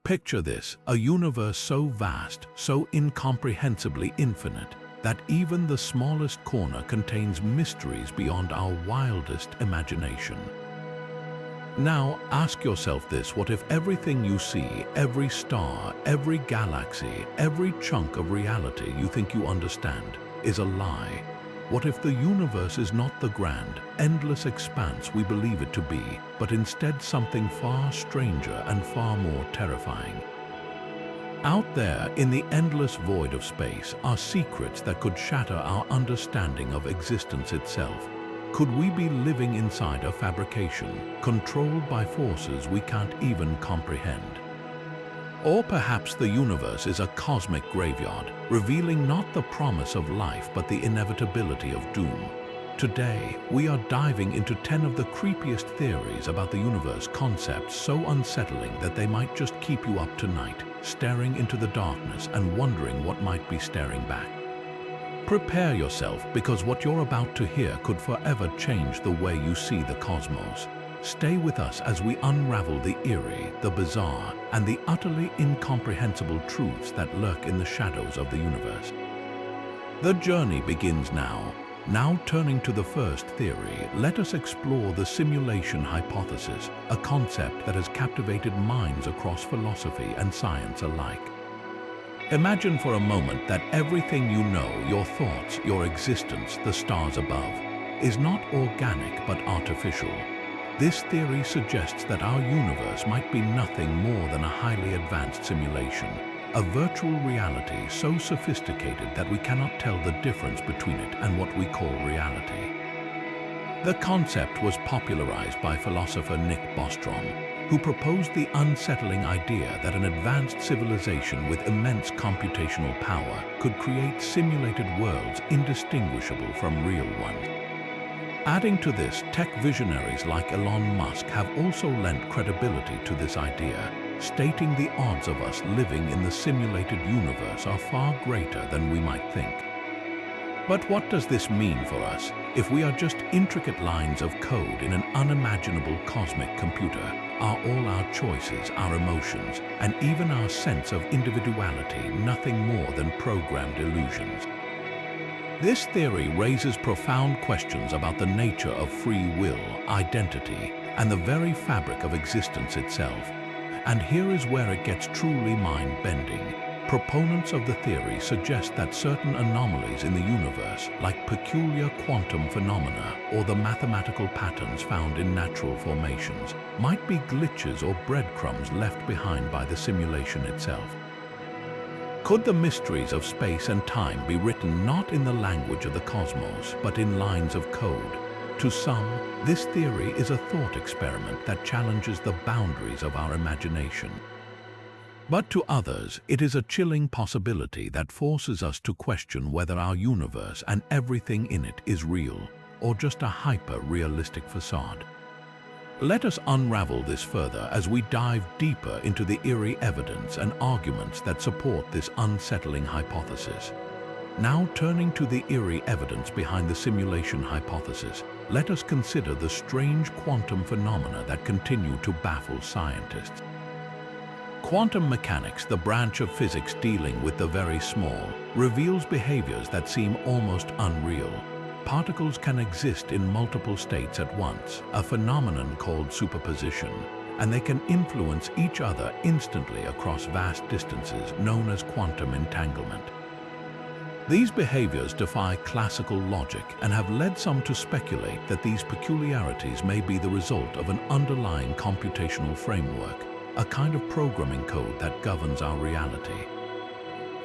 Picture this, a universe so vast, so incomprehensibly infinite, that even the smallest corner contains mysteries beyond our wildest imagination. Now, ask yourself this: what if everything you see, every star, every galaxy, every chunk of reality you think you understand, is a lie? What if the universe is not the grand, endless expanse we believe it to be, but instead something far stranger and far more terrifying? Out there, in the endless void of space, are secrets that could shatter our understanding of existence itself. Could we be living inside a fabrication, controlled by forces we can't even comprehend? Or perhaps the universe is a cosmic graveyard, revealing not the promise of life but the inevitability of doom. Today, we are diving into 10 of the creepiest theories about the universe, concepts so unsettling that they might just keep you up tonight, staring into the darkness and wondering what might be staring back. Prepare yourself, because what you're about to hear could forever change the way you see the cosmos. Stay with us as we unravel the eerie, the bizarre, and the utterly incomprehensible truths that lurk in the shadows of the universe. The journey begins now. Now, turning to the first theory, let us explore the simulation hypothesis, a concept that has captivated minds across philosophy and science alike. Imagine for a moment that everything you know, your thoughts, your existence, the stars above, is not organic but artificial. This theory suggests that our universe might be nothing more than a highly advanced simulation, a virtual reality so sophisticated that we cannot tell the difference between it and what we call reality. The concept was popularized by philosopher Nick Bostrom, who proposed the unsettling idea that an advanced civilization with immense computational power could create simulated worlds indistinguishable from real ones. Adding to this, tech visionaries like Elon Musk have also lent credibility to this idea, stating the odds of us living in the simulated universe are far greater than we might think. But what does this mean for us? If we are just intricate lines of code in an unimaginable cosmic computer, are all our choices, our emotions, and even our sense of individuality nothing more than programmed illusions? This theory raises profound questions about the nature of free will, identity, and the very fabric of existence itself. And here is where it gets truly mind-bending. Proponents of the theory suggest that certain anomalies in the universe, like peculiar quantum phenomena or the mathematical patterns found in natural formations, might be glitches or breadcrumbs left behind by the simulation itself. Could the mysteries of space and time be written not in the language of the cosmos, but in lines of code? To some, this theory is a thought experiment that challenges the boundaries of our imagination. But to others, it is a chilling possibility that forces us to question whether our universe and everything in it is real, or just a hyper-realistic facade. Let us unravel this further as we dive deeper into the eerie evidence and arguments that support this unsettling hypothesis. Now, turning to the eerie evidence behind the simulation hypothesis, let us consider the strange quantum phenomena that continue to baffle scientists. Quantum mechanics, the branch of physics dealing with the very small, reveals behaviors that seem almost unreal. Particles can exist in multiple states at once, a phenomenon called superposition, and they can influence each other instantly across vast distances, known as quantum entanglement. These behaviors defy classical logic and have led some to speculate that these peculiarities may be the result of an underlying computational framework, a kind of programming code that governs our reality.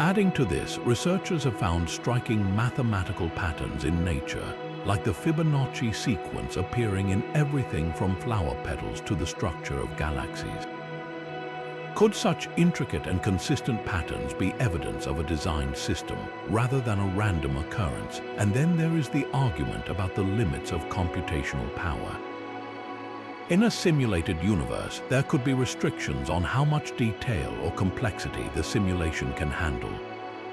Adding to this, researchers have found striking mathematical patterns in nature, like the Fibonacci sequence appearing in everything from flower petals to the structure of galaxies. Could such intricate and consistent patterns be evidence of a designed system, rather than a random occurrence? And then there is the argument about the limits of computational power. In a simulated universe, there could be restrictions on how much detail or complexity the simulation can handle.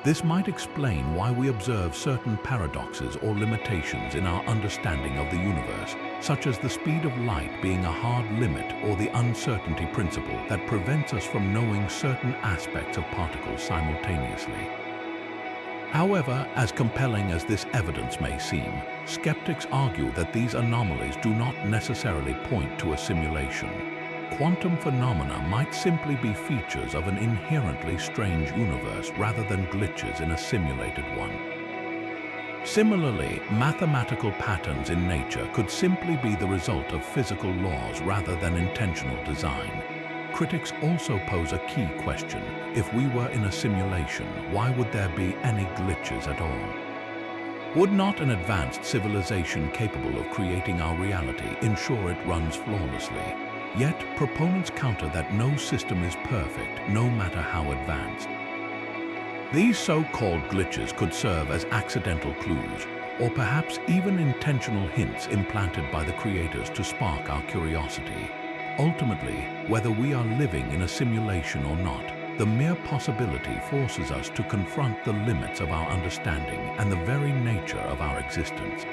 This might explain why we observe certain paradoxes or limitations in our understanding of the universe, such as the speed of light being a hard limit or the uncertainty principle that prevents us from knowing certain aspects of particles simultaneously. However, as compelling as this evidence may seem, skeptics argue that these anomalies do not necessarily point to a simulation. Quantum phenomena might simply be features of an inherently strange universe rather than glitches in a simulated one. Similarly, mathematical patterns in nature could simply be the result of physical laws rather than intentional design. Critics also pose a key question. If we were in a simulation, why would there be any glitches at all? Would not an advanced civilization capable of creating our reality ensure it runs flawlessly? Yet, proponents counter that no system is perfect, no matter how advanced. These so-called glitches could serve as accidental clues, or perhaps even intentional hints implanted by the creators to spark our curiosity. Ultimately, whether we are living in a simulation or not, the mere possibility forces us to confront the limits of our understanding and the very nature of our existence.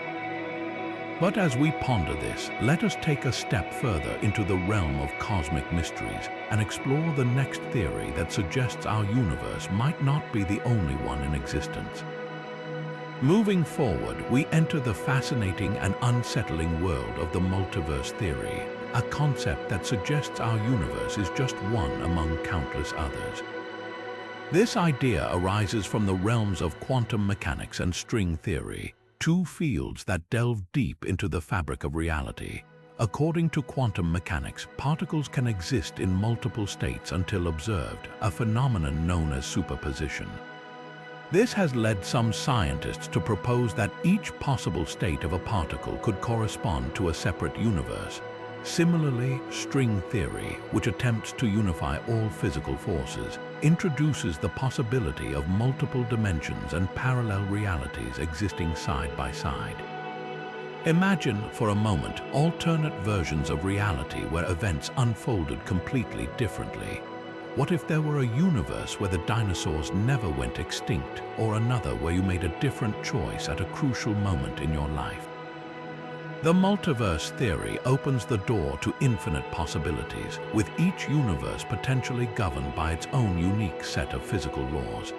But as we ponder this, let us take a step further into the realm of cosmic mysteries and explore the next theory that suggests our universe might not be the only one in existence. Moving forward, we enter the fascinating and unsettling world of the multiverse theory, a concept that suggests our universe is just one among countless others. This idea arises from the realms of quantum mechanics and string theory, two fields that delve deep into the fabric of reality. According to quantum mechanics, particles can exist in multiple states until observed, a phenomenon known as superposition. This has led some scientists to propose that each possible state of a particle could correspond to a separate universe. Similarly, string theory, which attempts to unify all physical forces, introduces the possibility of multiple dimensions and parallel realities existing side by side. Imagine, for a moment, alternate versions of reality where events unfolded completely differently. What if there were a universe where the dinosaurs never went extinct, or another where you made a different choice at a crucial moment in your life? The multiverse theory opens the door to infinite possibilities, with each universe potentially governed by its own unique set of physical laws.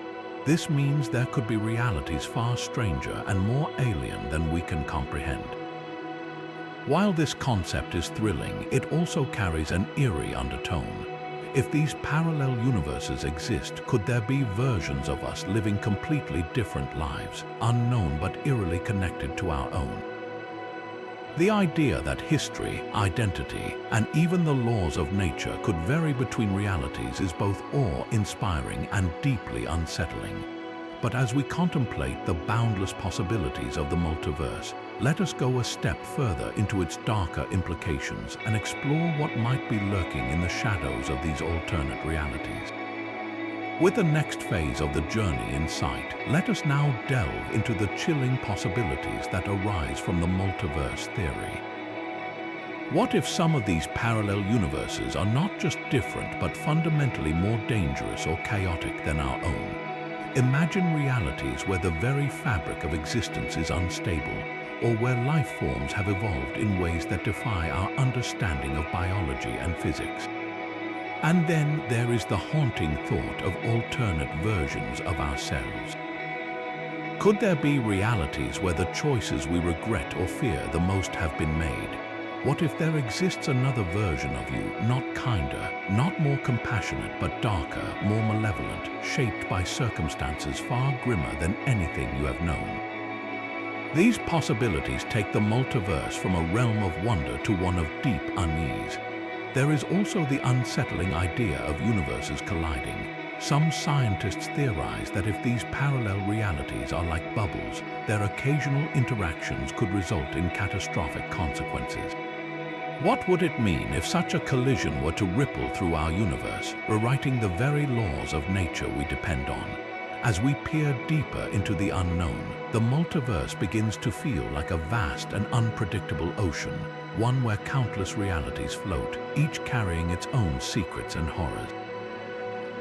This means there could be realities far stranger and more alien than we can comprehend. While this concept is thrilling, it also carries an eerie undertone. If these parallel universes exist, could there be versions of us living completely different lives, unknown but eerily connected to our own? The idea that history, identity, and even the laws of nature could vary between realities is both awe-inspiring and deeply unsettling. But as we contemplate the boundless possibilities of the multiverse, let us go a step further into its darker implications and explore what might be lurking in the shadows of these alternate realities. With the next phase of the journey in sight, let us now delve into the chilling possibilities that arise from the multiverse theory. What if some of these parallel universes are not just different but fundamentally more dangerous or chaotic than our own? Imagine realities where the very fabric of existence is unstable, or where life forms have evolved in ways that defy our understanding of biology and physics. And then there is the haunting thought of alternate versions of ourselves. Could there be realities where the choices we regret or fear the most have been made? What if there exists another version of you, not kinder, not more compassionate, but darker, more malevolent, shaped by circumstances far grimmer than anything you have known? These possibilities take the multiverse from a realm of wonder to one of deep unease. There is also the unsettling idea of universes colliding. Some scientists theorize that if these parallel realities are like bubbles, their occasional interactions could result in catastrophic consequences. What would it mean if such a collision were to ripple through our universe, rewriting the very laws of nature we depend on? As we peer deeper into the unknown, the multiverse begins to feel like a vast and unpredictable ocean, one where countless realities float, each carrying its own secrets and horrors.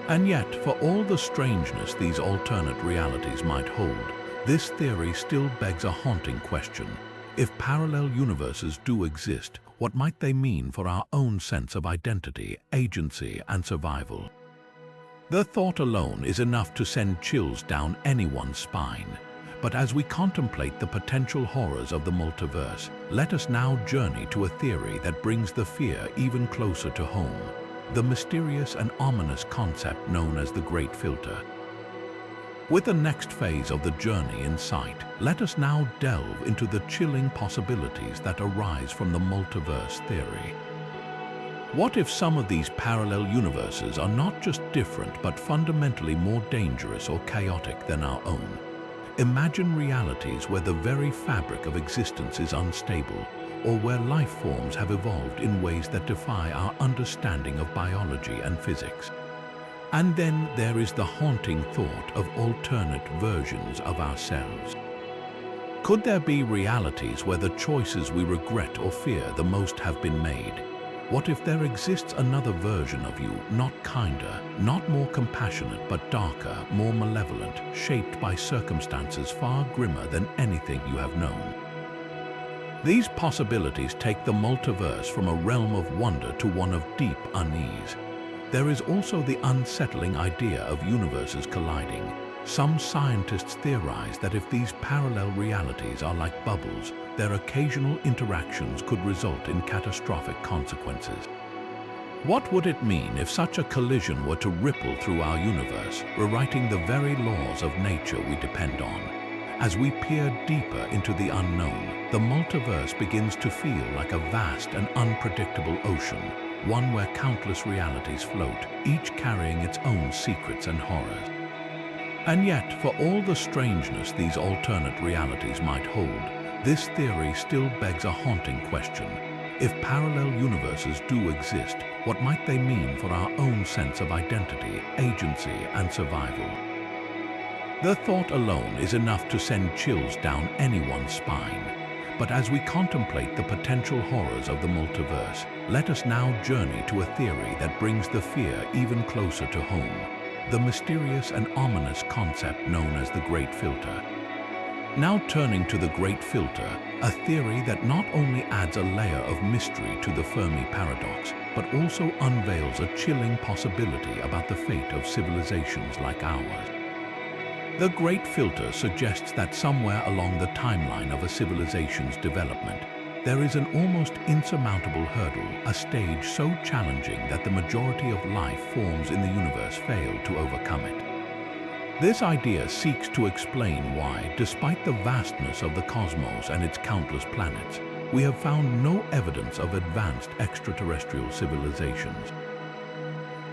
And yet, for all the strangeness these alternate realities might hold, this theory still begs a haunting question. If parallel universes do exist, what might they mean for our own sense of identity, agency, and survival? The thought alone is enough to send chills down anyone's spine. But as we contemplate the potential horrors of the multiverse, let us now journey to a theory that brings the fear even closer to home, the mysterious and ominous concept known as the Great Filter. With the next phase of the journey in sight, let us now delve into the chilling possibilities that arise from the multiverse theory. What if some of these parallel universes are not just different but fundamentally more dangerous or chaotic than our own? Imagine realities where the very fabric of existence is unstable, or where life forms have evolved in ways that defy our understanding of biology and physics. And then there is the haunting thought of alternate versions of ourselves. Could there be realities where the choices we regret or fear the most have been made? What if there exists another version of you, not kinder, not more compassionate, but darker, more malevolent, shaped by circumstances far grimmer than anything you have known? These possibilities take the multiverse from a realm of wonder to one of deep unease. There is also the unsettling idea of universes colliding. Some scientists theorize that if these parallel realities are like bubbles, their occasional interactions could result in catastrophic consequences. What would it mean if such a collision were to ripple through our universe, rewriting the very laws of nature we depend on? As we peer deeper into the unknown, the multiverse begins to feel like a vast and unpredictable ocean, one where countless realities float, each carrying its own secrets and horrors. And yet, for all the strangeness these alternate realities might hold, this theory still begs a haunting question. If parallel universes do exist, what might they mean for our own sense of identity, agency, and survival? The thought alone is enough to send chills down anyone's spine. But as we contemplate the potential horrors of the multiverse, let us now journey to a theory that brings the fear even closer to home, the mysterious and ominous concept known as the Great Filter. Now turning to the Great Filter, a theory that not only adds a layer of mystery to the Fermi paradox, but also unveils a chilling possibility about the fate of civilizations like ours. The Great Filter suggests that somewhere along the timeline of a civilization's development, there is an almost insurmountable hurdle, a stage so challenging that the majority of life forms in the universe fail to overcome it. This idea seeks to explain why, despite the vastness of the cosmos and its countless planets, we have found no evidence of advanced extraterrestrial civilizations.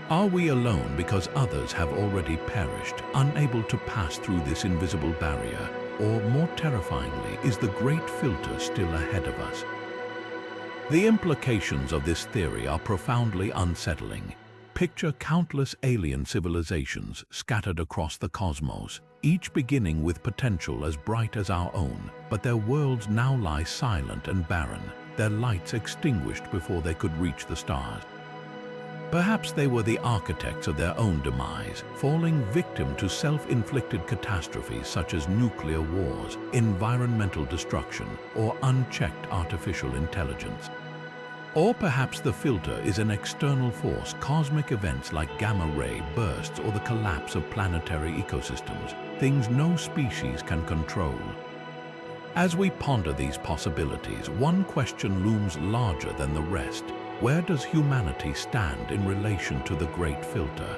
Are we alone because others have already perished, unable to pass through this invisible barrier? Or more terrifyingly, is the Great Filter still ahead of us? The implications of this theory are profoundly unsettling. Picture countless alien civilizations scattered across the cosmos, each beginning with potential as bright as our own, but their worlds now lie silent and barren, their lights extinguished before they could reach the stars. Perhaps they were the architects of their own demise, falling victim to self-inflicted catastrophes such as nuclear wars, environmental destruction, or unchecked artificial intelligence. Or perhaps the filter is an external force, cosmic events like gamma-ray bursts or the collapse of planetary ecosystems, things no species can control. As we ponder these possibilities, one question looms larger than the rest. Where does humanity stand in relation to the Great Filter?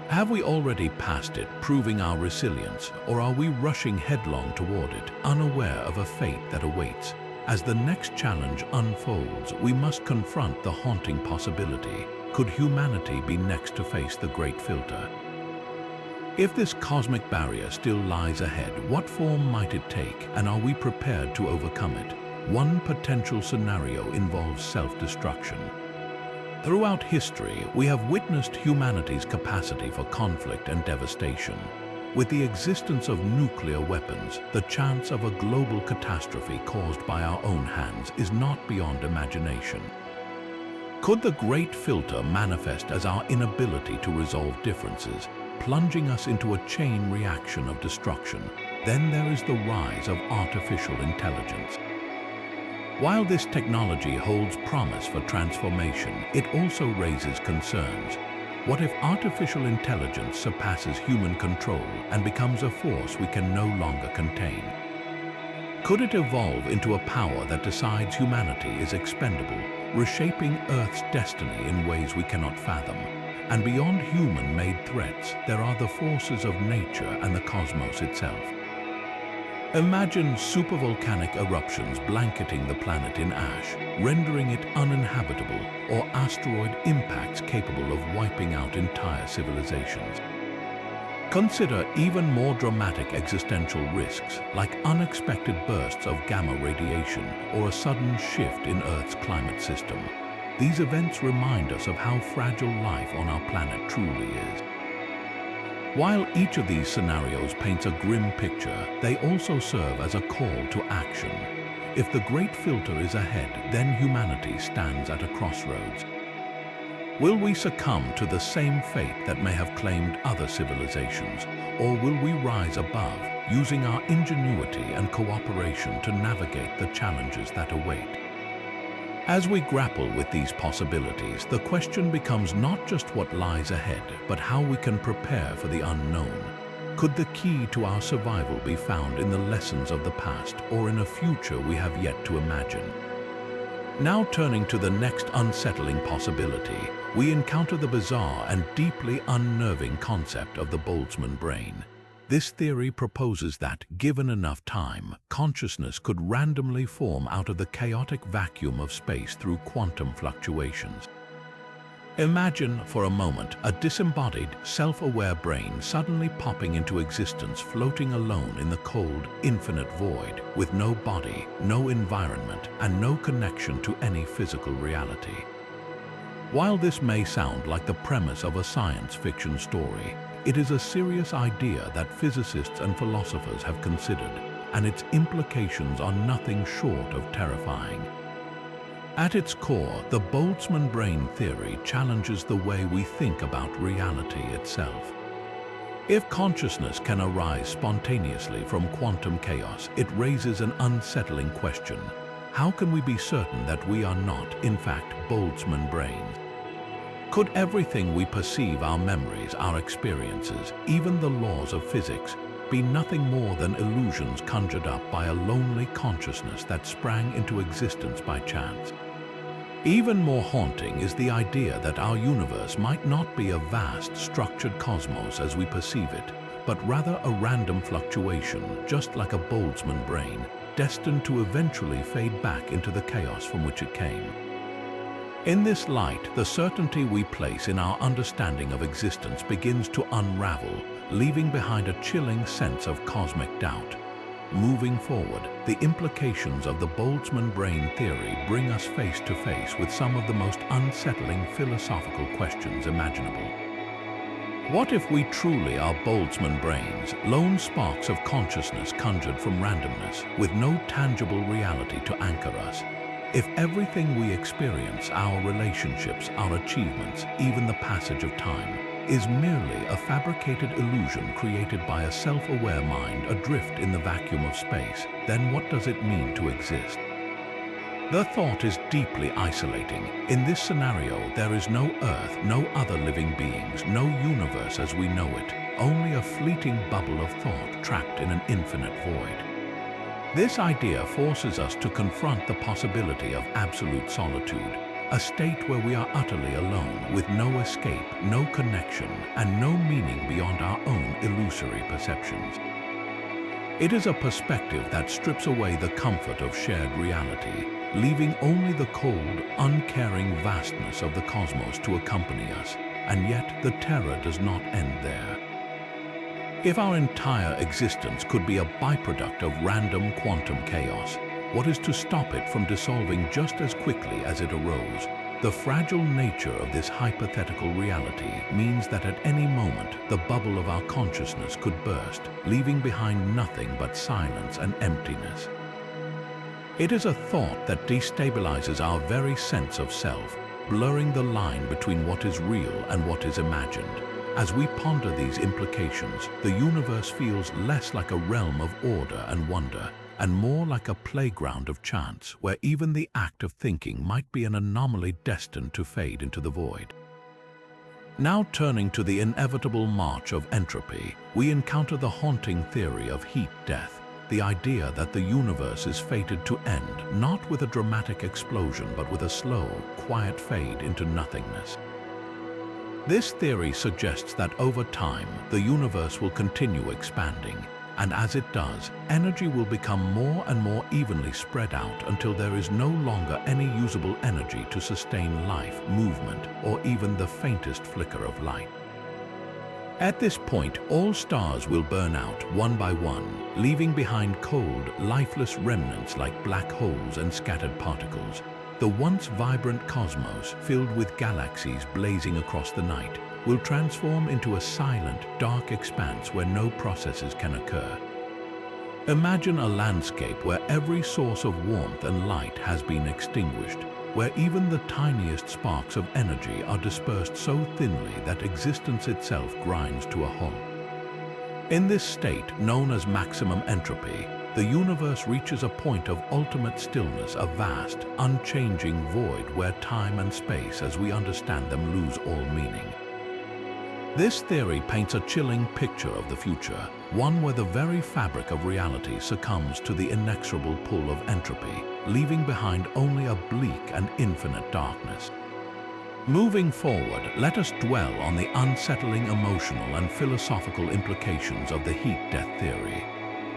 Have we already passed it, proving our resilience, or are we rushing headlong toward it, unaware of a fate that awaits? As the next challenge unfolds, we must confront the haunting possibility. Could humanity be next to face the Great Filter? If this cosmic barrier still lies ahead, what form might it take, and are we prepared to overcome it? One potential scenario involves self-destruction. Throughout history, we have witnessed humanity's capacity for conflict and devastation. With the existence of nuclear weapons, the chance of a global catastrophe caused by our own hands is not beyond imagination. Could the Great Filter manifest as our inability to resolve differences, plunging us into a chain reaction of destruction? Then there is the rise of artificial intelligence. While this technology holds promise for transformation, it also raises concerns. What if artificial intelligence surpasses human control and becomes a force we can no longer contain? Could it evolve into a power that decides humanity is expendable, reshaping Earth's destiny in ways we cannot fathom? And beyond human-made threats, there are the forces of nature and the cosmos itself. Imagine supervolcanic eruptions blanketing the planet in ash, rendering it uninhabitable, or asteroid impacts capable of wiping out entire civilizations. Consider even more dramatic existential risks, like unexpected bursts of gamma radiation or a sudden shift in Earth's climate system. These events remind us of how fragile life on our planet truly is. While each of these scenarios paints a grim picture, they also serve as a call to action. If the great filter is ahead, then humanity stands at a crossroads. Will we succumb to the same fate that may have claimed other civilizations, or will we rise above, using our ingenuity and cooperation to navigate the challenges that await? As we grapple with these possibilities, the question becomes not just what lies ahead, but how we can prepare for the unknown. Could the key to our survival be found in the lessons of the past or in a future we have yet to imagine? Now turning to the next unsettling possibility, we encounter the bizarre and deeply unnerving concept of the Boltzmann brain. This theory proposes that, given enough time, consciousness could randomly form out of the chaotic vacuum of space through quantum fluctuations. Imagine, for a moment, a disembodied, self-aware brain suddenly popping into existence, floating alone in the cold, infinite void, with no body, no environment, and no connection to any physical reality. While this may sound like the premise of a science fiction story, it is a serious idea that physicists and philosophers have considered, and its implications are nothing short of terrifying. At its core, the Boltzmann brain theory challenges the way we think about reality itself. If consciousness can arise spontaneously from quantum chaos, it raises an unsettling question. How can we be certain that we are not, in fact, Boltzmann brains? Could everything we perceive, our memories, our experiences, even the laws of physics, be nothing more than illusions conjured up by a lonely consciousness that sprang into existence by chance? Even more haunting is the idea that our universe might not be a vast, structured cosmos as we perceive it, but rather a random fluctuation, just like a Boltzmann brain, destined to eventually fade back into the chaos from which it came. In this light, the certainty we place in our understanding of existence begins to unravel, leaving behind a chilling sense of cosmic doubt. Moving forward, the implications of the Boltzmann brain theory bring us face to face with some of the most unsettling philosophical questions imaginable. What if we truly are Boltzmann brains, lone sparks of consciousness conjured from randomness, with no tangible reality to anchor us? If everything we experience, our relationships, our achievements, even the passage of time, is merely a fabricated illusion created by a self-aware mind adrift in the vacuum of space, then what does it mean to exist? The thought is deeply isolating. In this scenario, there is no Earth, no other living beings, no universe as we know it, only a fleeting bubble of thought trapped in an infinite void. This idea forces us to confront the possibility of absolute solitude, a state where we are utterly alone, with no escape, no connection, and no meaning beyond our own illusory perceptions. It is a perspective that strips away the comfort of shared reality, leaving only the cold, uncaring vastness of the cosmos to accompany us, and yet the terror does not end there. If our entire existence could be a byproduct of random quantum chaos, what is to stop it from dissolving just as quickly as it arose? The fragile nature of this hypothetical reality means that at any moment, the bubble of our consciousness could burst, leaving behind nothing but silence and emptiness. It is a thought that destabilizes our very sense of self, blurring the line between what is real and what is imagined. As we ponder these implications, the universe feels less like a realm of order and wonder, and more like a playground of chance where even the act of thinking might be an anomaly destined to fade into the void. Now turning to the inevitable march of entropy, we encounter the haunting theory of heat death, the idea that the universe is fated to end not with a dramatic explosion but with a slow, quiet fade into nothingness. This theory suggests that over time, the universe will continue expanding, and as it does, energy will become more and more evenly spread out until there is no longer any usable energy to sustain life, movement, or even the faintest flicker of light. At this point, all stars will burn out one by one, leaving behind cold, lifeless remnants like black holes and scattered particles. The once vibrant cosmos, filled with galaxies blazing across the night, will transform into a silent, dark expanse where no processes can occur. Imagine a landscape where every source of warmth and light has been extinguished, where even the tiniest sparks of energy are dispersed so thinly that existence itself grinds to a halt. In this state, known as maximum entropy, the universe reaches a point of ultimate stillness, a vast, unchanging void where time and space as we understand them lose all meaning. This theory paints a chilling picture of the future, one where the very fabric of reality succumbs to the inexorable pull of entropy, leaving behind only a bleak and infinite darkness. Moving forward, let us dwell on the unsettling emotional and philosophical implications of the heat death theory.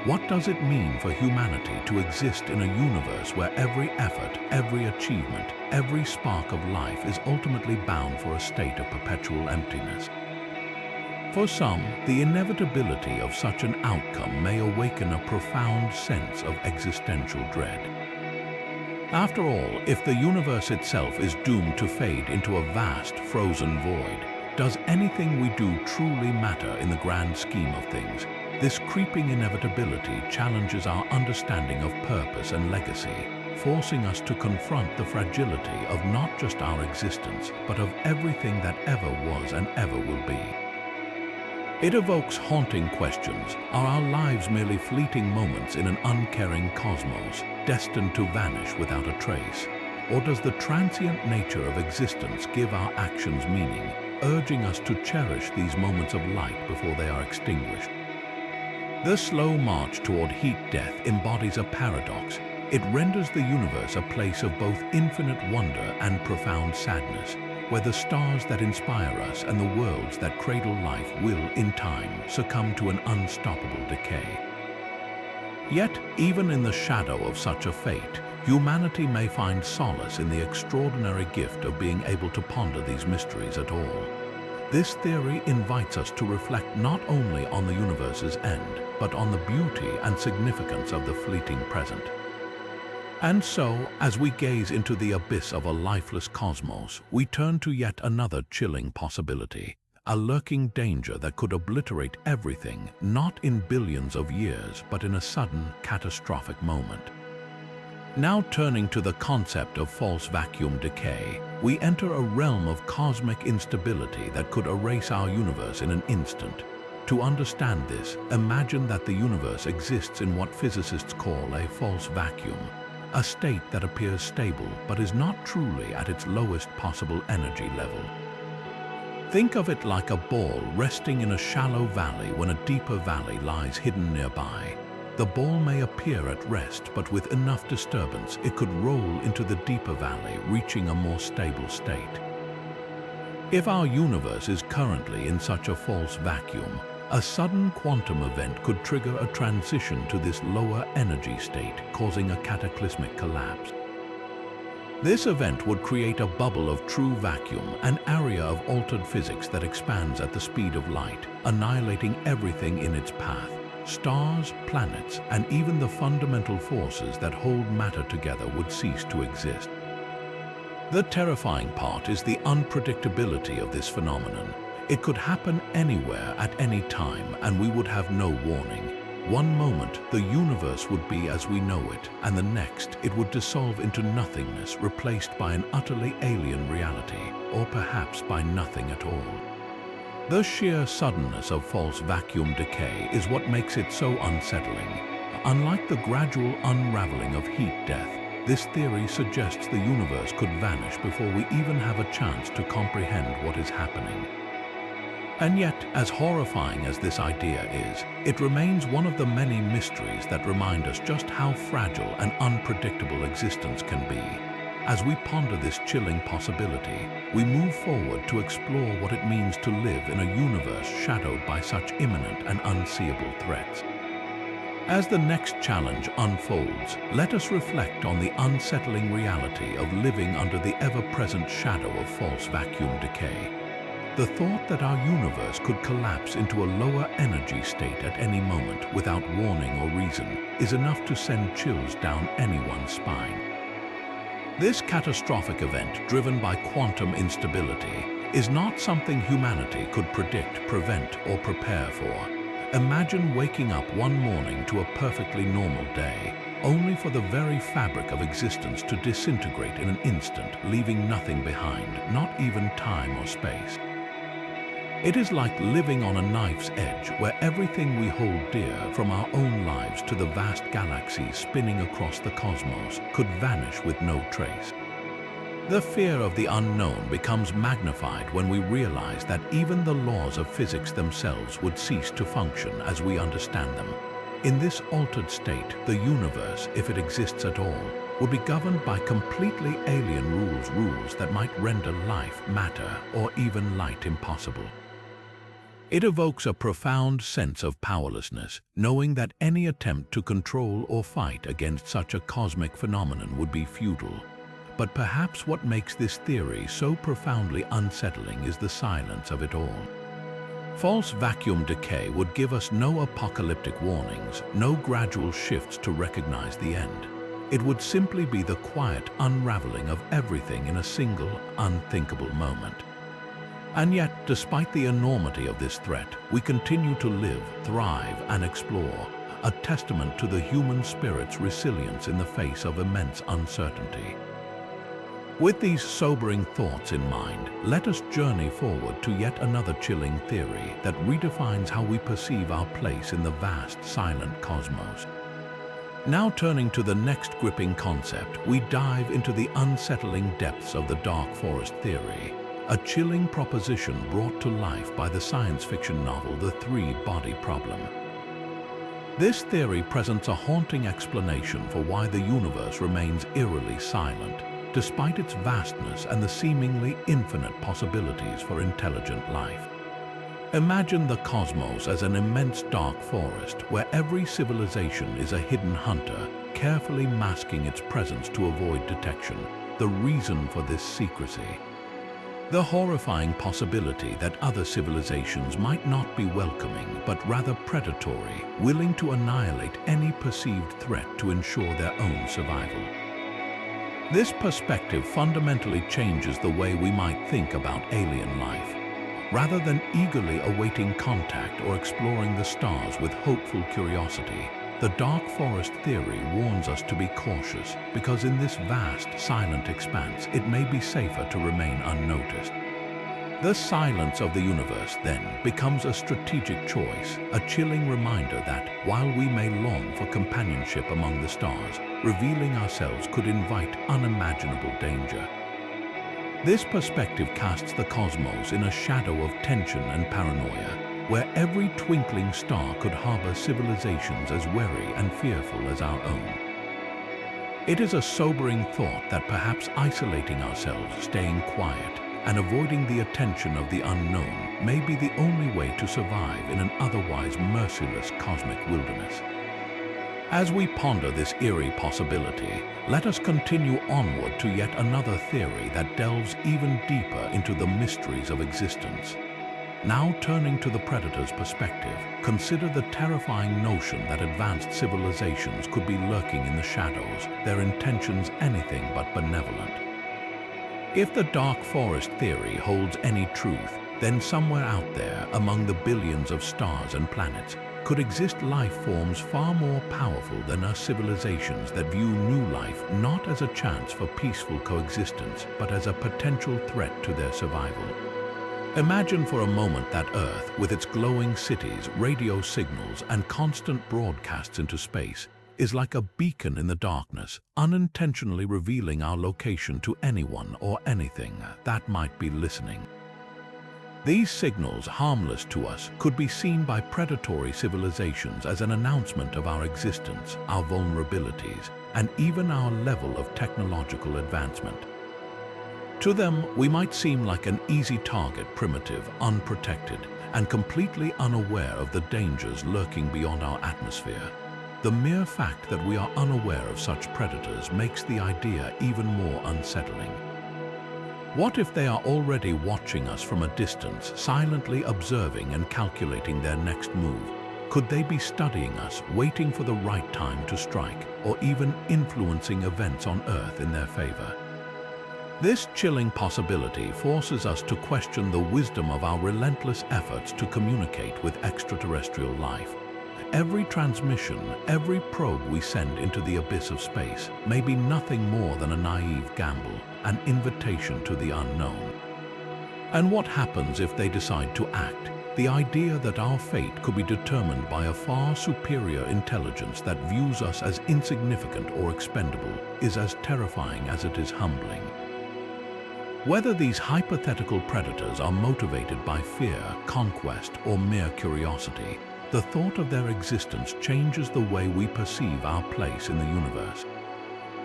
What does it mean for humanity to exist in a universe where every effort, every achievement, every spark of life is ultimately bound for a state of perpetual emptiness? For some, the inevitability of such an outcome may awaken a profound sense of existential dread. After all, if the universe itself is doomed to fade into a vast, frozen void, does anything we do truly matter in the grand scheme of things? This creeping inevitability challenges our understanding of purpose and legacy, forcing us to confront the fragility of not just our existence, but of everything that ever was and ever will be. It evokes haunting questions. Are our lives merely fleeting moments in an uncaring cosmos, destined to vanish without a trace? Or does the transient nature of existence give our actions meaning, urging us to cherish these moments of light before they are extinguished? The slow march toward heat death embodies a paradox. It renders the universe a place of both infinite wonder and profound sadness, where the stars that inspire us and the worlds that cradle life will, in time, succumb to an unstoppable decay. Yet, even in the shadow of such a fate, humanity may find solace in the extraordinary gift of being able to ponder these mysteries at all. This theory invites us to reflect not only on the universe's end, but on the beauty and significance of the fleeting present. And so, as we gaze into the abyss of a lifeless cosmos, we turn to yet another chilling possibility, a lurking danger that could obliterate everything, not in billions of years, but in a sudden, catastrophic moment. Now turning to the concept of false vacuum decay, we enter a realm of cosmic instability that could erase our universe in an instant. To understand this, imagine that the universe exists in what physicists call a false vacuum, a state that appears stable but is not truly at its lowest possible energy level. Think of it like a ball resting in a shallow valley when a deeper valley lies hidden nearby. The ball may appear at rest, but with enough disturbance, it could roll into the deeper valley, reaching a more stable state. If our universe is currently in such a false vacuum, a sudden quantum event could trigger a transition to this lower energy state, causing a cataclysmic collapse. This event would create a bubble of true vacuum, an area of altered physics that expands at the speed of light, annihilating everything in its path. Stars, planets, and even the fundamental forces that hold matter together would cease to exist. The terrifying part is the unpredictability of this phenomenon. It could happen anywhere at any time, and we would have no warning. One moment, the universe would be as we know it, and the next, it would dissolve into nothingness, replaced by an utterly alien reality, or perhaps by nothing at all. The sheer suddenness of false vacuum decay is what makes it so unsettling. Unlike the gradual unraveling of heat death, this theory suggests the universe could vanish before we even have a chance to comprehend what is happening. And yet, as horrifying as this idea is, it remains one of the many mysteries that remind us just how fragile and unpredictable existence can be. As we ponder this chilling possibility, we move forward to explore what it means to live in a universe shadowed by such imminent and unseeable threats. As the next challenge unfolds, let us reflect on the unsettling reality of living under the ever-present shadow of false vacuum decay. The thought that our universe could collapse into a lower energy state at any moment without warning or reason is enough to send chills down anyone's spine. This catastrophic event, driven by quantum instability, is not something humanity could predict, prevent, or prepare for. Imagine waking up one morning to a perfectly normal day, only for the very fabric of existence to disintegrate in an instant, leaving nothing behind, not even time or space. It is like living on a knife's edge, where everything we hold dear, from our own lives to the vast galaxies spinning across the cosmos, could vanish with no trace. The fear of the unknown becomes magnified when we realize that even the laws of physics themselves would cease to function as we understand them. In this altered state, the universe, if it exists at all, would be governed by completely alien rules that might render life, matter, or even light impossible. It evokes a profound sense of powerlessness, knowing that any attempt to control or fight against such a cosmic phenomenon would be futile. But perhaps what makes this theory so profoundly unsettling is the silence of it all. False vacuum decay would give us no apocalyptic warnings, no gradual shifts to recognize the end. It would simply be the quiet unraveling of everything in a single, unthinkable moment. And yet, despite the enormity of this threat, we continue to live, thrive, and explore, a testament to the human spirit's resilience in the face of immense uncertainty. With these sobering thoughts in mind, let us journey forward to yet another chilling theory that redefines how we perceive our place in the vast, silent cosmos. Now turning to the next gripping concept, we dive into the unsettling depths of the dark forest theory, a chilling proposition brought to life by the science fiction novel The Three-Body Problem. This theory presents a haunting explanation for why the universe remains eerily silent, despite its vastness and the seemingly infinite possibilities for intelligent life. Imagine the cosmos as an immense dark forest where every civilization is a hidden hunter, carefully masking its presence to avoid detection. The reason for this secrecy: the horrifying possibility that other civilizations might not be welcoming, but rather predatory, willing to annihilate any perceived threat to ensure their own survival. This perspective fundamentally changes the way we might think about alien life. Rather than eagerly awaiting contact or exploring the stars with hopeful curiosity, the dark forest theory warns us to be cautious, because in this vast, silent expanse, it may be safer to remain unnoticed. The silence of the universe, then, becomes a strategic choice, a chilling reminder that, while we may long for companionship among the stars, revealing ourselves could invite unimaginable danger. This perspective casts the cosmos in a shadow of tension and paranoia, where every twinkling star could harbor civilizations as wary and fearful as our own. It is a sobering thought that perhaps isolating ourselves, staying quiet, and avoiding the attention of the unknown may be the only way to survive in an otherwise merciless cosmic wilderness. As we ponder this eerie possibility, let us continue onward to yet another theory that delves even deeper into the mysteries of existence. Now turning to the predator's perspective, consider the terrifying notion that advanced civilizations could be lurking in the shadows, their intentions anything but benevolent. If the dark forest theory holds any truth, then somewhere out there, among the billions of stars and planets, could exist life forms far more powerful than our civilizations that view new life not as a chance for peaceful coexistence, but as a potential threat to their survival. Imagine for a moment that Earth, with its glowing cities, radio signals, and constant broadcasts into space, is like a beacon in the darkness, unintentionally revealing our location to anyone or anything that might be listening. These signals, harmless to us, could be seen by predatory civilizations as an announcement of our existence, our vulnerabilities, and even our level of technological advancement. To them, we might seem like an easy target, primitive, unprotected, and completely unaware of the dangers lurking beyond our atmosphere. The mere fact that we are unaware of such predators makes the idea even more unsettling. What if they are already watching us from a distance, silently observing and calculating their next move? Could they be studying us, waiting for the right time to strike, or even influencing events on Earth in their favor? This chilling possibility forces us to question the wisdom of our relentless efforts to communicate with extraterrestrial life. Every transmission, every probe we send into the abyss of space may be nothing more than a naive gamble, an invitation to the unknown. And what happens if they decide to act? The idea that our fate could be determined by a far superior intelligence that views us as insignificant or expendable is as terrifying as it is humbling. Whether these hypothetical predators are motivated by fear, conquest, or mere curiosity, the thought of their existence changes the way we perceive our place in the universe.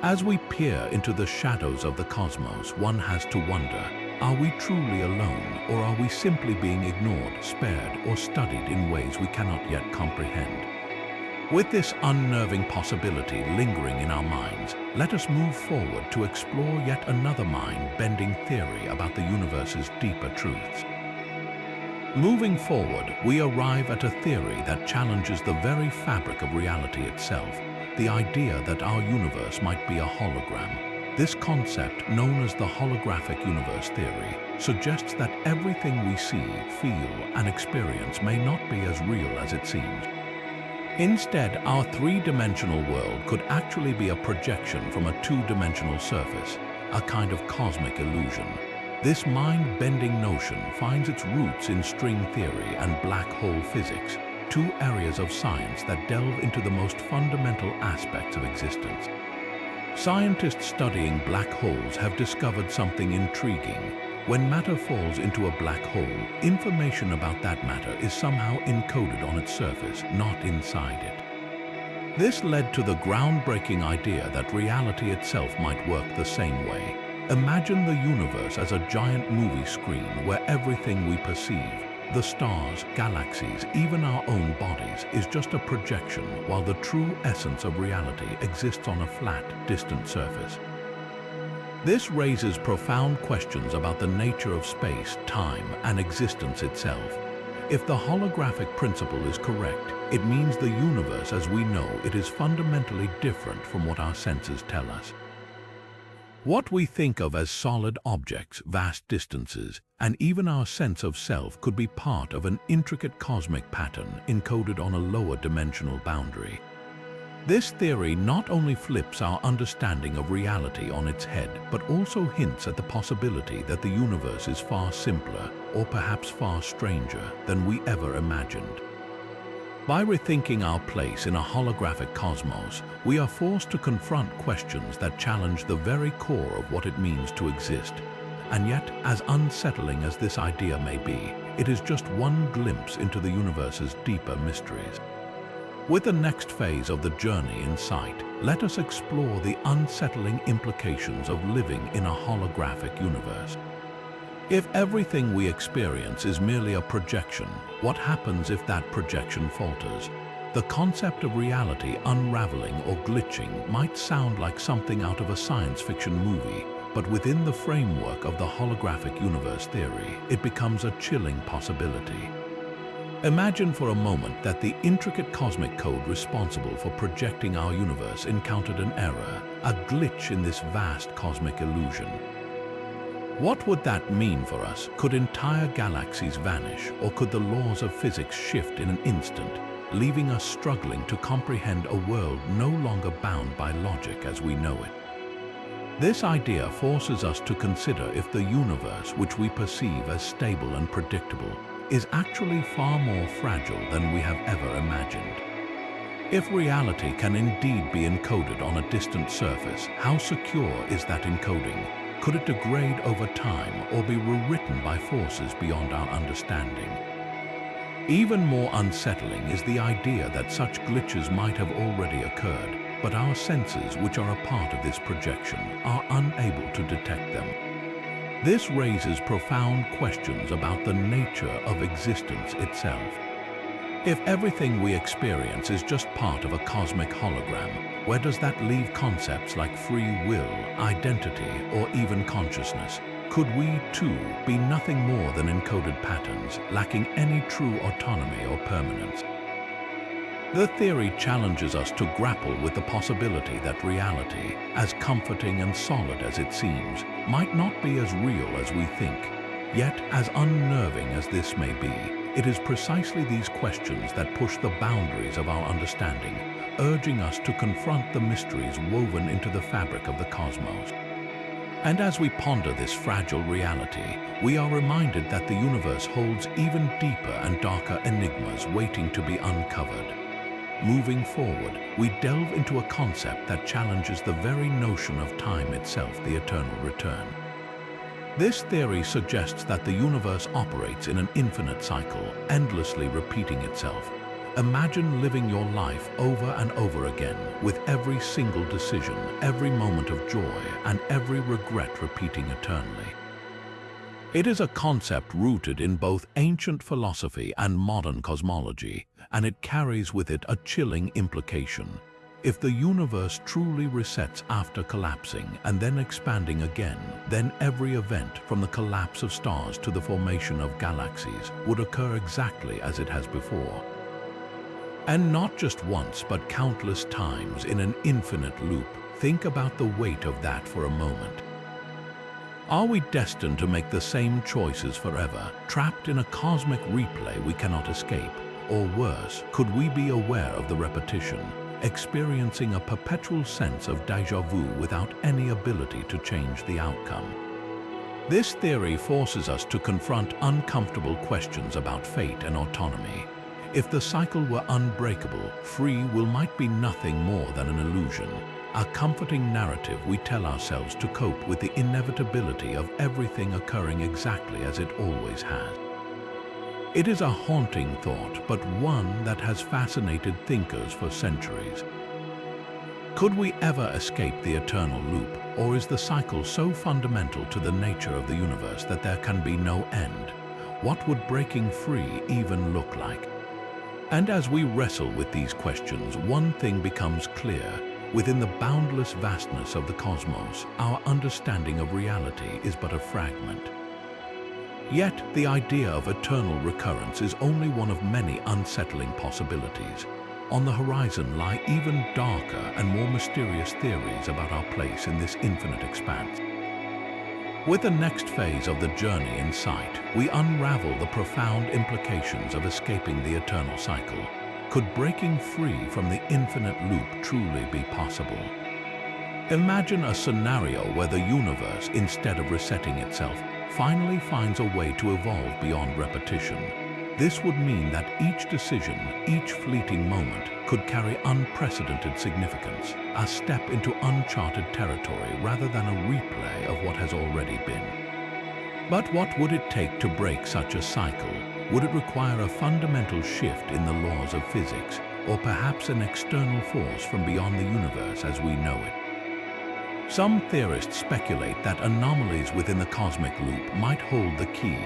As we peer into the shadows of the cosmos, one has to wonder, are we truly alone, or are we simply being ignored, spared, or studied in ways we cannot yet comprehend? With this unnerving possibility lingering in our minds, let us move forward to explore yet another mind-bending theory about the universe's deeper truths. Moving forward, we arrive at a theory that challenges the very fabric of reality itself, the idea that our universe might be a hologram. This concept, known as the holographic universe theory, suggests that everything we see, feel, and experience may not be as real as it seems. Instead, our three-dimensional world could actually be a projection from a two-dimensional surface, a kind of cosmic illusion. This mind-bending notion finds its roots in string theory and black hole physics, two areas of science that delve into the most fundamental aspects of existence. Scientists studying black holes have discovered something intriguing. When matter falls into a black hole, information about that matter is somehow encoded on its surface, not inside it. This led to the groundbreaking idea that reality itself might work the same way. Imagine the universe as a giant movie screen where everything we perceive, the stars, galaxies, even our own bodies, is just a projection, while the true essence of reality exists on a flat, distant surface. This raises profound questions about the nature of space, time, and existence itself. If the holographic principle is correct, it means the universe as we know it is fundamentally different from what our senses tell us. What we think of as solid objects, vast distances, and even our sense of self could be part of an intricate cosmic pattern encoded on a lower dimensional boundary. This theory not only flips our understanding of reality on its head, but also hints at the possibility that the universe is far simpler, or perhaps far stranger, than we ever imagined. By rethinking our place in a holographic cosmos, we are forced to confront questions that challenge the very core of what it means to exist. And yet, as unsettling as this idea may be, it is just one glimpse into the universe's deeper mysteries. With the next phase of the journey in sight, let us explore the unsettling implications of living in a holographic universe. If everything we experience is merely a projection, what happens if that projection falters? The concept of reality unraveling or glitching might sound like something out of a science fiction movie, but within the framework of the holographic universe theory, it becomes a chilling possibility. Imagine for a moment that the intricate cosmic code responsible for projecting our universe encountered an error, a glitch in this vast cosmic illusion. What would that mean for us? Could entire galaxies vanish, or could the laws of physics shift in an instant, leaving us struggling to comprehend a world no longer bound by logic as we know it? This idea forces us to consider if the universe, which we perceive as stable and predictable, is actually far more fragile than we have ever imagined. If reality can indeed be encoded on a distant surface, how secure is that encoding? Could it degrade over time or be rewritten by forces beyond our understanding? Even more unsettling is the idea that such glitches might have already occurred, but our senses, which are a part of this projection, are unable to detect them. This raises profound questions about the nature of existence itself. If everything we experience is just part of a cosmic hologram, where does that leave concepts like free will, identity, or even consciousness? Could we, too, be nothing more than encoded patterns, lacking any true autonomy or permanence? The theory challenges us to grapple with the possibility that reality, as comforting and solid as it seems, might not be as real as we think. Yet, as unnerving as this may be, it is precisely these questions that push the boundaries of our understanding, urging us to confront the mysteries woven into the fabric of the cosmos. And as we ponder this fragile reality, we are reminded that the universe holds even deeper and darker enigmas waiting to be uncovered. Moving forward, we delve into a concept that challenges the very notion of time itself, the eternal return. This theory suggests that the universe operates in an infinite cycle, endlessly repeating itself. Imagine living your life over and over again, with every single decision, every moment of joy, and every regret repeating eternally. It is a concept rooted in both ancient philosophy and modern cosmology, and it carries with it a chilling implication. If the universe truly resets after collapsing and then expanding again, then every event, from the collapse of stars to the formation of galaxies, would occur exactly as it has before. And not just once, but countless times in an infinite loop. Think about the weight of that for a moment. Are we destined to make the same choices forever, trapped in a cosmic replay we cannot escape? Or worse, could we be aware of the repetition, experiencing a perpetual sense of déjà vu without any ability to change the outcome? This theory forces us to confront uncomfortable questions about fate and autonomy. If the cycle were unbreakable, free will might be nothing more than an illusion, a comforting narrative we tell ourselves to cope with the inevitability of everything occurring exactly as it always has. It is a haunting thought, but one that has fascinated thinkers for centuries. Could we ever escape the eternal loop, or is the cycle so fundamental to the nature of the universe that there can be no end? What would breaking free even look like? And as we wrestle with these questions, one thing becomes clear. Within the boundless vastness of the cosmos, our understanding of reality is but a fragment. Yet, the idea of eternal recurrence is only one of many unsettling possibilities. On the horizon lie even darker and more mysterious theories about our place in this infinite expanse. With the next phase of the journey in sight, we unravel the profound implications of escaping the eternal cycle. Could breaking free from the infinite loop truly be possible? Imagine a scenario where the universe, instead of resetting itself, finally finds a way to evolve beyond repetition. This would mean that each decision, each fleeting moment, could carry unprecedented significance, a step into uncharted territory rather than a replay of what has already been. But what would it take to break such a cycle? Would it require a fundamental shift in the laws of physics, or perhaps an external force from beyond the universe as we know it? Some theorists speculate that anomalies within the cosmic loop might hold the key.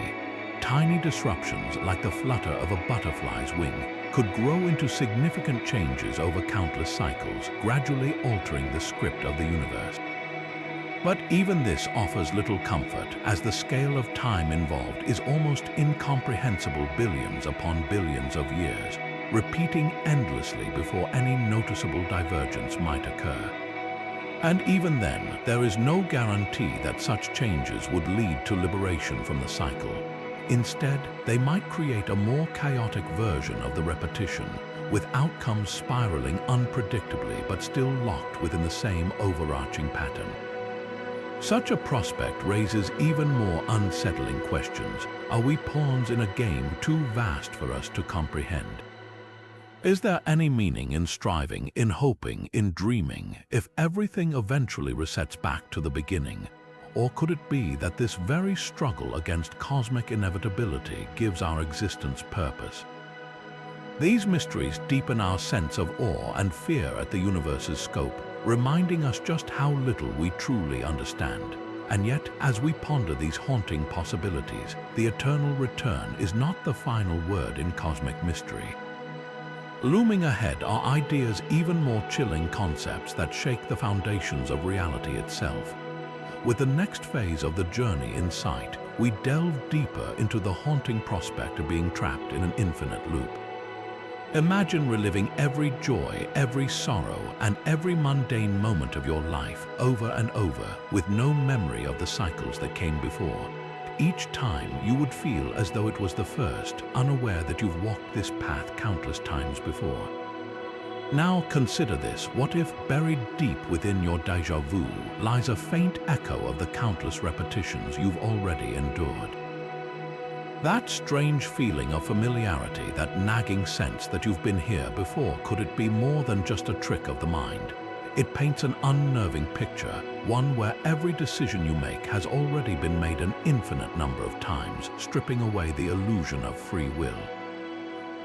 Tiny disruptions, like the flutter of a butterfly's wing, could grow into significant changes over countless cycles, gradually altering the script of the universe. But even this offers little comfort, as the scale of time involved is almost incomprehensible, billions upon billions of years, repeating endlessly before any noticeable divergence might occur. And even then, there is no guarantee that such changes would lead to liberation from the cycle. Instead, they might create a more chaotic version of the repetition, with outcomes spiraling unpredictably but still locked within the same overarching pattern. Such a prospect raises even more unsettling questions. Are we pawns in a game too vast for us to comprehend? Is there any meaning in striving, in hoping, in dreaming, if everything eventually resets back to the beginning? Or could it be that this very struggle against cosmic inevitability gives our existence purpose? These mysteries deepen our sense of awe and fear at the universe's scope, reminding us just how little we truly understand. And yet, as we ponder these haunting possibilities, the eternal return is not the final word in cosmic mystery. Looming ahead are ideas even more chilling concepts that shake the foundations of reality itself. With the next phase of the journey in sight, we delve deeper into the haunting prospect of being trapped in an infinite loop. Imagine reliving every joy, every sorrow, and every mundane moment of your life over and over with no memory of the cycles that came before. Each time you would feel as though it was the first, unaware that you've walked this path countless times before. Now consider this. What if buried deep within your déjà vu lies a faint echo of the countless repetitions you've already endured? That strange feeling of familiarity, that nagging sense that you've been here before, could it be more than just a trick of the mind? It paints an unnerving picture, one where every decision you make has already been made an infinite number of times, stripping away the illusion of free will.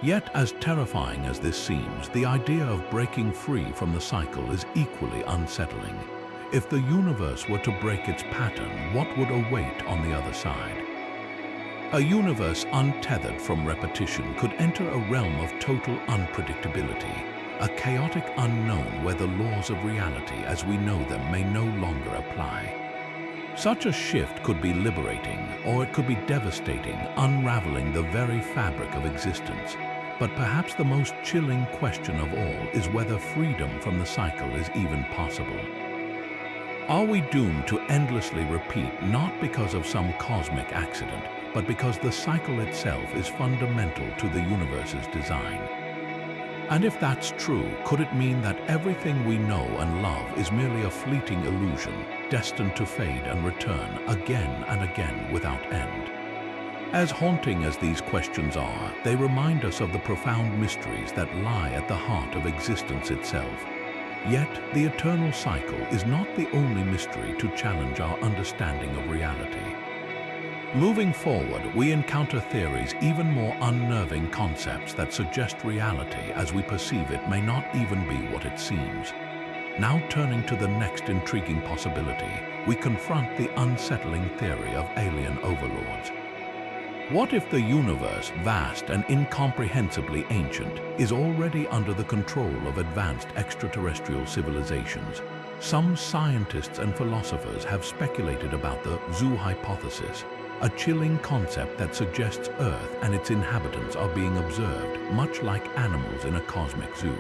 Yet, as terrifying as this seems, the idea of breaking free from the cycle is equally unsettling. If the universe were to break its pattern, what would await on the other side? A universe untethered from repetition could enter a realm of total unpredictability, a chaotic unknown where the laws of reality as we know them may no longer apply. Such a shift could be liberating, or it could be devastating, unraveling the very fabric of existence. But perhaps the most chilling question of all is whether freedom from the cycle is even possible. Are we doomed to endlessly repeat, not because of some cosmic accident, but because the cycle itself is fundamental to the universe's design? And if that's true, could it mean that everything we know and love is merely a fleeting illusion, destined to fade and return again and again without end? As haunting as these questions are, they remind us of the profound mysteries that lie at the heart of existence itself. Yet, the eternal cycle is not the only mystery to challenge our understanding of reality. Moving forward, we encounter theories, even more unnerving concepts that suggest reality as we perceive it may not even be what it seems. Now turning to the next intriguing possibility, we confront the unsettling theory of alien overlords. What if the universe, vast and incomprehensibly ancient, is already under the control of advanced extraterrestrial civilizations? Some scientists and philosophers have speculated about the zoo hypothesis, a chilling concept that suggests Earth and its inhabitants are being observed, much like animals in a cosmic zoo.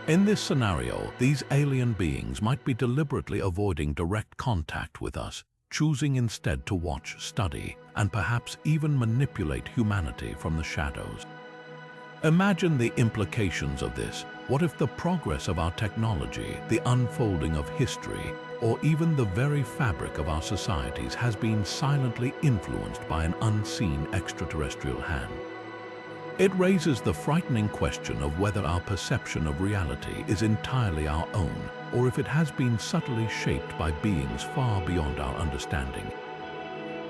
In this scenario, these alien beings might be deliberately avoiding direct contact with us, choosing instead to watch, study, and perhaps even manipulate humanity from the shadows. Imagine the implications of this. What if the progress of our technology, the unfolding of history, or even the very fabric of our societies has been silently influenced by an unseen extraterrestrial hand? It raises the frightening question of whether our perception of reality is entirely our own, or if it has been subtly shaped by beings far beyond our understanding.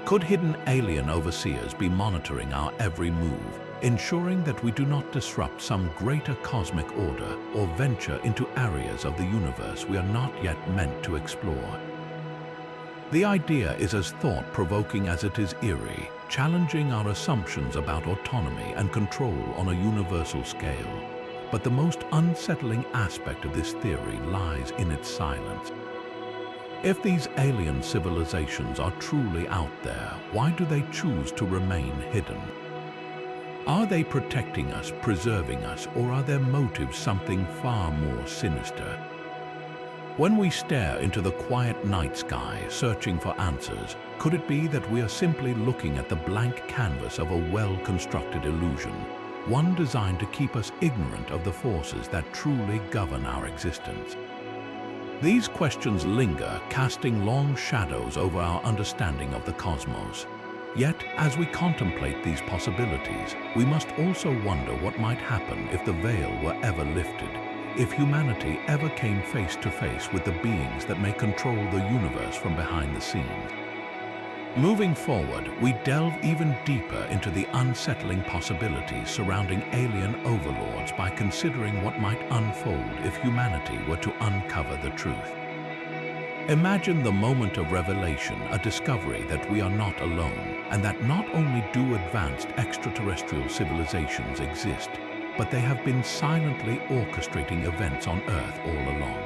Could hidden alien overseers be monitoring our every move, ensuring that we do not disrupt some greater cosmic order or venture into areas of the universe we are not yet meant to explore? The idea is as thought-provoking as it is eerie, challenging our assumptions about autonomy and control on a universal scale. But the most unsettling aspect of this theory lies in its silence. If these alien civilizations are truly out there, why do they choose to remain hidden? Are they protecting us, preserving us, or are their motives something far more sinister? When we stare into the quiet night sky, searching for answers, could it be that we are simply looking at the blank canvas of a well-constructed illusion, one designed to keep us ignorant of the forces that truly govern our existence? These questions linger, casting long shadows over our understanding of the cosmos. Yet, as we contemplate these possibilities, we must also wonder what might happen if the veil were ever lifted, if humanity ever came face to face with the beings that may control the universe from behind the scenes. Moving forward, we delve even deeper into the unsettling possibilities surrounding alien overlords by considering what might unfold if humanity were to uncover the truth. Imagine the moment of revelation, a discovery that we are not alone, and that not only do advanced extraterrestrial civilizations exist, but they have been silently orchestrating events on Earth all along.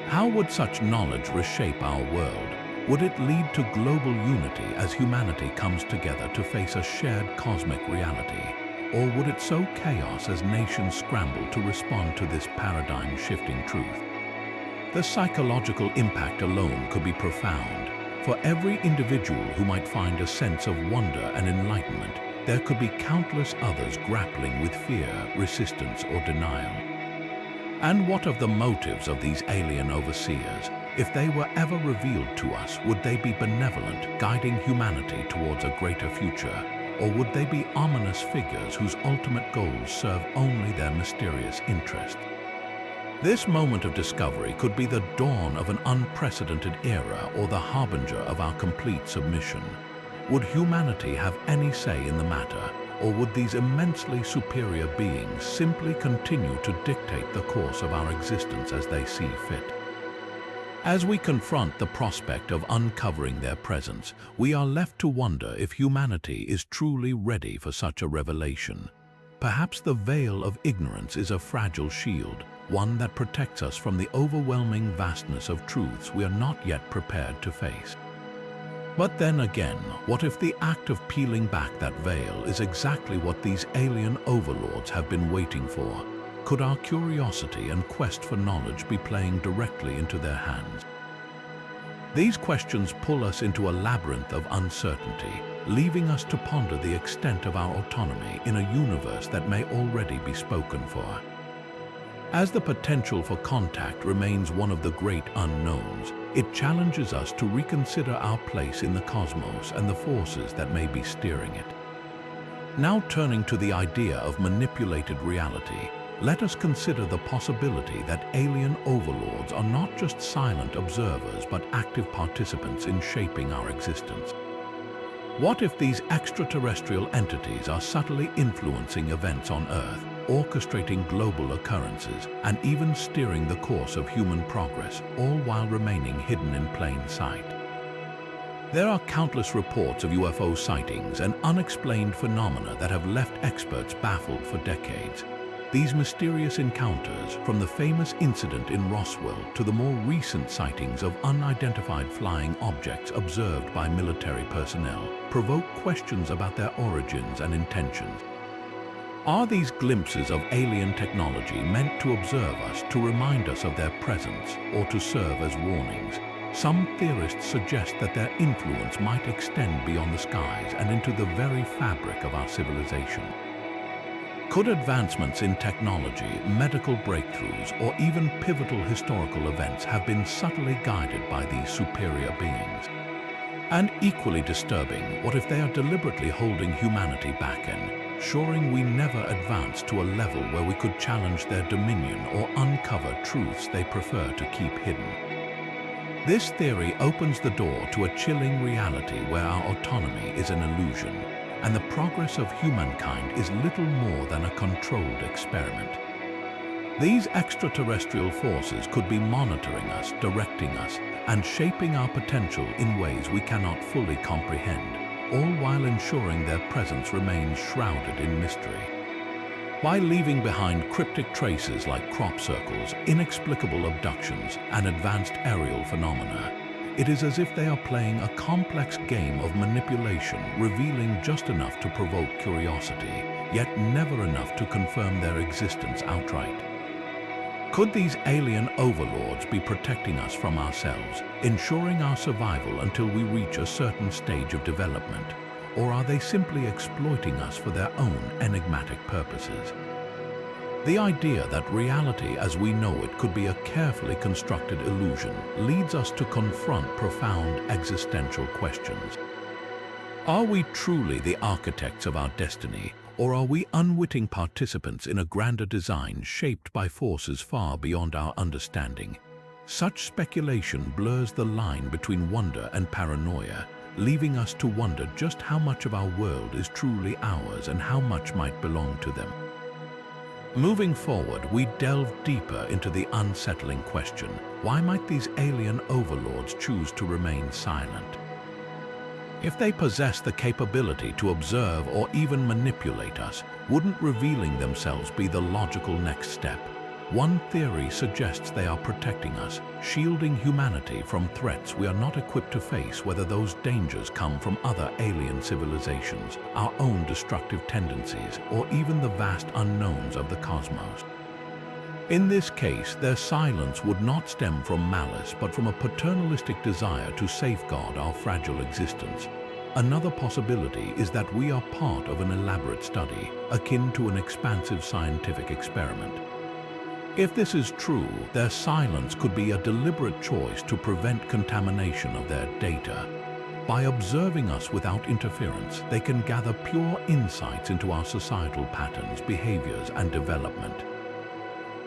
How would such knowledge reshape our world? Would it lead to global unity as humanity comes together to face a shared cosmic reality? Or would it sow chaos as nations scramble to respond to this paradigm-shifting truth? The psychological impact alone could be profound. For every individual who might find a sense of wonder and enlightenment, there could be countless others grappling with fear, resistance, or denial. And what of the motives of these alien overseers? If they were ever revealed to us, would they be benevolent, guiding humanity towards a greater future? Or would they be ominous figures whose ultimate goals serve only their mysterious interests? This moment of discovery could be the dawn of an unprecedented era or the harbinger of our complete submission. Would humanity have any say in the matter, or would these immensely superior beings simply continue to dictate the course of our existence as they see fit? As we confront the prospect of uncovering their presence, we are left to wonder if humanity is truly ready for such a revelation. Perhaps the veil of ignorance is a fragile shield, one that protects us from the overwhelming vastness of truths we are not yet prepared to face. But then again, what if the act of peeling back that veil is exactly what these alien overlords have been waiting for? Could our curiosity and quest for knowledge be playing directly into their hands? These questions pull us into a labyrinth of uncertainty, leaving us to ponder the extent of our autonomy in a universe that may already be spoken for. As the potential for contact remains one of the great unknowns, it challenges us to reconsider our place in the cosmos and the forces that may be steering it. Now turning to the idea of manipulated reality, let us consider the possibility that alien overlords are not just silent observers but active participants in shaping our existence. What if these extraterrestrial entities are subtly influencing events on Earth, orchestrating global occurrences, and even steering the course of human progress, all while remaining hidden in plain sight? There are countless reports of UFO sightings and unexplained phenomena that have left experts baffled for decades. These mysterious encounters, from the famous incident in Roswell to the more recent sightings of unidentified flying objects observed by military personnel, provoke questions about their origins and intentions. Are these glimpses of alien technology meant to observe us, to remind us of their presence, or to serve as warnings? Some theorists suggest that their influence might extend beyond the skies and into the very fabric of our civilization. Could advancements in technology, medical breakthroughs, or even pivotal historical events have been subtly guided by these superior beings? And equally disturbing, what if they are deliberately holding humanity back, ensuring we never advance to a level where we could challenge their dominion or uncover truths they prefer to keep hidden? This theory opens the door to a chilling reality where our autonomy is an illusion, and the progress of humankind is little more than a controlled experiment. These extraterrestrial forces could be monitoring us, directing us, and shaping our potential in ways we cannot fully comprehend, all while ensuring their presence remains shrouded in mystery. By leaving behind cryptic traces like crop circles, inexplicable abductions, and advanced aerial phenomena, it is as if they are playing a complex game of manipulation, revealing just enough to provoke curiosity, yet never enough to confirm their existence outright. Could these alien overlords be protecting us from ourselves, ensuring our survival until we reach a certain stage of development? Or are they simply exploiting us for their own enigmatic purposes? The idea that reality as we know it could be a carefully constructed illusion leads us to confront profound existential questions. Are we truly the architects of our destiny, or are we unwitting participants in a grander design shaped by forces far beyond our understanding? Such speculation blurs the line between wonder and paranoia, leaving us to wonder just how much of our world is truly ours and how much might belong to them. Moving forward, we delve deeper into the unsettling question: why might these alien overlords choose to remain silent? If they possess the capability to observe or even manipulate us, wouldn't revealing themselves be the logical next step? One theory suggests they are protecting us, shielding humanity from threats we are not equipped to face, whether those dangers come from other alien civilizations, our own destructive tendencies, or even the vast unknowns of the cosmos. In this case, their silence would not stem from malice, but from a paternalistic desire to safeguard our fragile existence. Another possibility is that we are part of an elaborate study, akin to an expansive scientific experiment. If this is true, their silence could be a deliberate choice to prevent contamination of their data. By observing us without interference, they can gather pure insights into our societal patterns, behaviors, and development.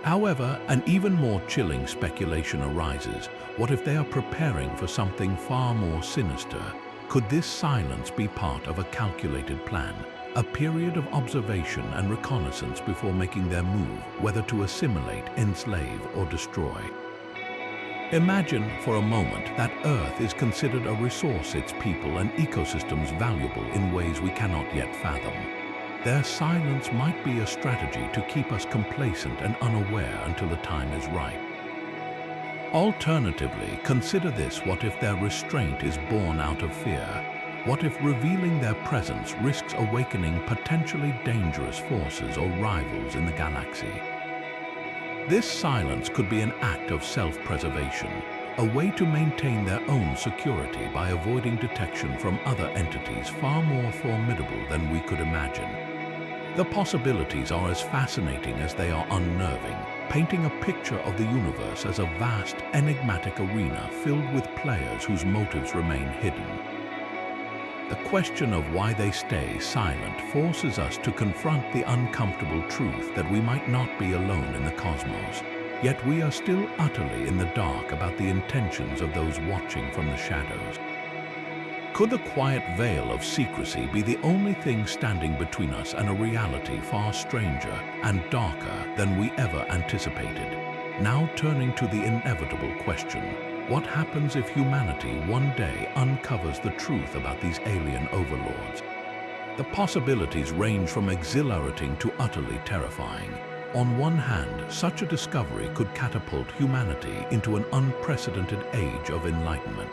However, an even more chilling speculation arises. What if they are preparing for something far more sinister? Could this silence be part of a calculated plan, a period of observation and reconnaissance before making their move, whether to assimilate, enslave, or destroy? Imagine for a moment that Earth is considered a resource, its people and ecosystems valuable in ways we cannot yet fathom. Their silence might be a strategy to keep us complacent and unaware until the time is right. Alternatively, consider this: what if their restraint is born out of fear? What if revealing their presence risks awakening potentially dangerous forces or rivals in the galaxy? This silence could be an act of self-preservation, a way to maintain their own security by avoiding detection from other entities far more formidable than we could imagine. The possibilities are as fascinating as they are unnerving, painting a picture of the universe as a vast, enigmatic arena filled with players whose motives remain hidden. The question of why they stay silent forces us to confront the uncomfortable truth that we might not be alone in the cosmos, yet we are still utterly in the dark about the intentions of those watching from the shadows. Could the quiet veil of secrecy be the only thing standing between us and a reality far stranger and darker than we ever anticipated? Now turning to the inevitable question: what happens if humanity one day uncovers the truth about these alien overlords? The possibilities range from exhilarating to utterly terrifying. On one hand, such a discovery could catapult humanity into an unprecedented age of enlightenment.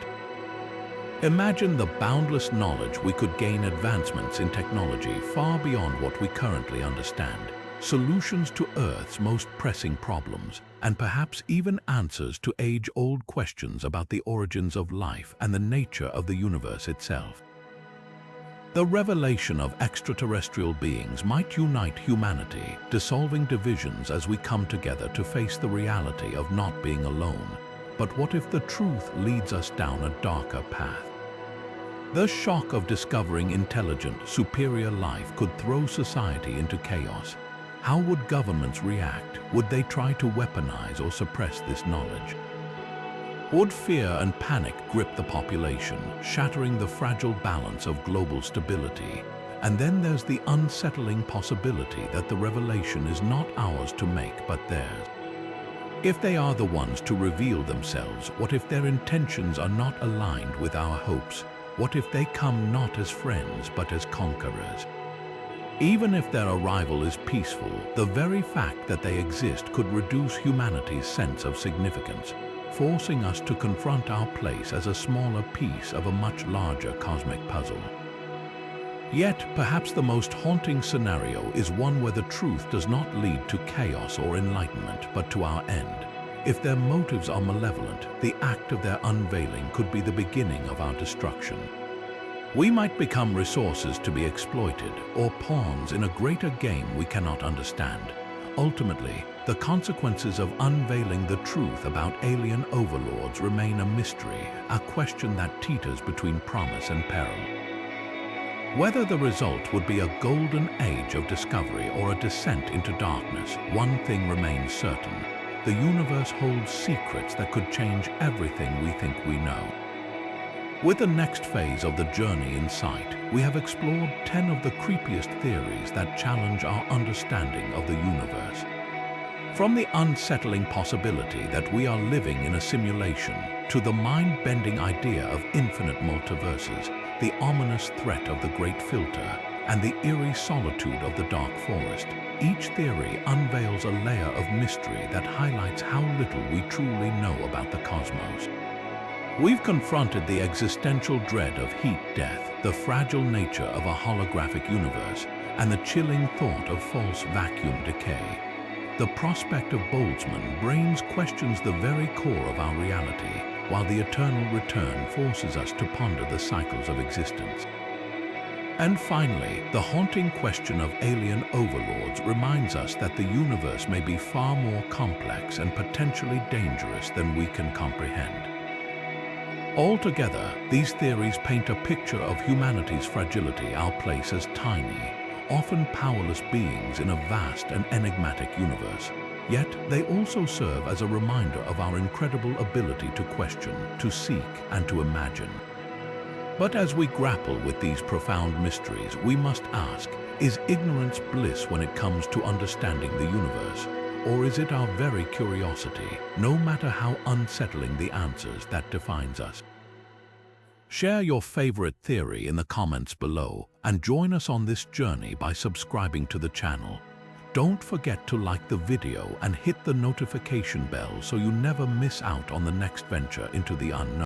Imagine the boundless knowledge we could gain, advancements in technology far beyond what we currently understand, solutions to Earth's most pressing problems, and perhaps even answers to age-old questions about the origins of life and the nature of the universe itself. The revelation of extraterrestrial beings might unite humanity, dissolving divisions as we come together to face the reality of not being alone. But what if the truth leads us down a darker path? The shock of discovering intelligent, superior life could throw society into chaos. How would governments react? Would they try to weaponize or suppress this knowledge? Would fear and panic grip the population, shattering the fragile balance of global stability? And then there's the unsettling possibility that the revelation is not ours to make, but theirs. If they are the ones to reveal themselves, what if their intentions are not aligned with our hopes? What if they come not as friends, but as conquerors? Even if their arrival is peaceful, the very fact that they exist could reduce humanity's sense of significance, forcing us to confront our place as a smaller piece of a much larger cosmic puzzle. Yet, perhaps the most haunting scenario is one where the truth does not lead to chaos or enlightenment, but to our end. If their motives are malevolent, the act of their unveiling could be the beginning of our destruction. We might become resources to be exploited, or pawns in a greater game we cannot understand. Ultimately, the consequences of unveiling the truth about alien overlords remain a mystery, a question that teeters between promise and peril. Whether the result would be a golden age of discovery or a descent into darkness, one thing remains certain: the universe holds secrets that could change everything we think we know. With the next phase of the journey in sight, we have explored 10 of the creepiest theories that challenge our understanding of the universe. From the unsettling possibility that we are living in a simulation, to the mind-bending idea of infinite multiverses, the ominous threat of the Great Filter, and the eerie solitude of the dark forest, each theory unveils a layer of mystery that highlights how little we truly know about the cosmos. We've confronted the existential dread of heat death, the fragile nature of a holographic universe, and the chilling thought of false vacuum decay. The prospect of Boltzmann Brains questions the very core of our reality, while the eternal return forces us to ponder the cycles of existence. And finally, the haunting question of alien overlords reminds us that the universe may be far more complex and potentially dangerous than we can comprehend. Altogether, these theories paint a picture of humanity's fragility, our place as tiny, often powerless beings in a vast and enigmatic universe. Yet, they also serve as a reminder of our incredible ability to question, to seek, and to imagine. But as we grapple with these profound mysteries, we must ask, is ignorance bliss when it comes to understanding the universe? Or is it our very curiosity, no matter how unsettling the answers, that defines us? Share your favorite theory in the comments below and join us on this journey by subscribing to the channel. Don't forget to like the video and hit the notification bell so you never miss out on the next venture into the unknown.